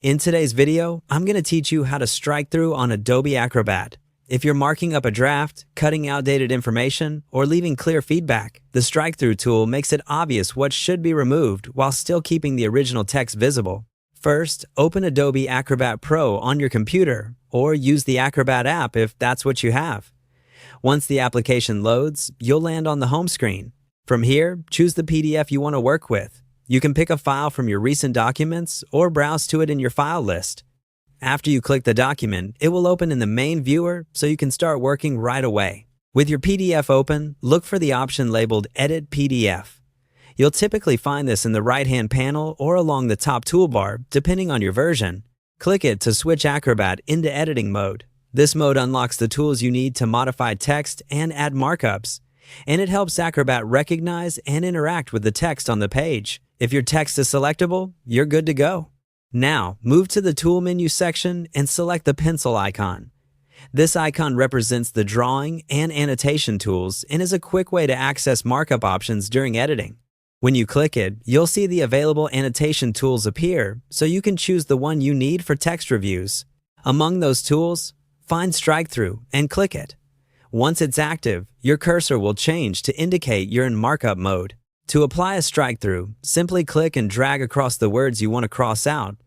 In today's video, I'm going to teach you how to strike through on Adobe Acrobat. If you're marking up a draft, cutting outdated information, or leaving clear feedback, the strike-through tool makes it obvious what should be removed while still keeping the original text visible. First, open Adobe Acrobat Pro on your computer, or use the Acrobat app if that's what you have. Once the application loads, you'll land on the home screen. From here, choose the PDF you want to work with. You can pick a file from your recent documents or browse to it in your file list. After you click the document, it will open in the main viewer so you can start working right away. With your PDF open, look for the option labeled Edit PDF. You'll typically find this in the right-hand panel or along the top toolbar, depending on your version. Click it to switch Acrobat into editing mode. This mode unlocks the tools you need to modify text and add markups, and it helps Acrobat recognize and interact with the text on the page. If your text is selectable, you're good to go. Now, move to the Tool menu section and select the pencil icon. This icon represents the drawing and annotation tools and is a quick way to access markup options during editing. When you click it, you'll see the available annotation tools appear, so you can choose the one you need for text reviews. Among those tools, find Strikethrough and click it. Once it's active, your cursor will change to indicate you're in markup mode. To apply a strike-through, simply click and drag across the words you want to cross out,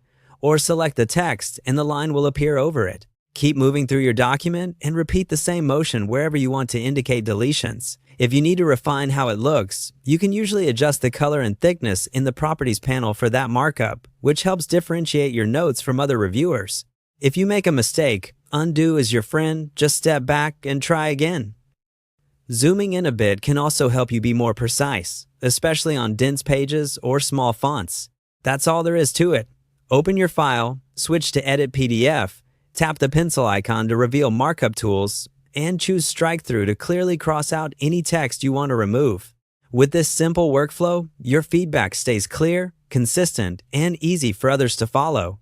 or select the text and the line will appear over it. Keep moving through your document and repeat the same motion wherever you want to indicate deletions. If you need to refine how it looks, you can usually adjust the color and thickness in the Properties panel for that markup, which helps differentiate your notes from other reviewers. If you make a mistake, undo is your friend, just step back and try again. Zooming in a bit can also help you be more precise, especially on dense pages or small fonts. That's all there is to it. Open your file, switch to Edit PDF, tap the pencil icon to reveal markup tools, and choose Strike-Through to clearly cross out any text you want to remove. With this simple workflow, your feedback stays clear, consistent, and easy for others to follow.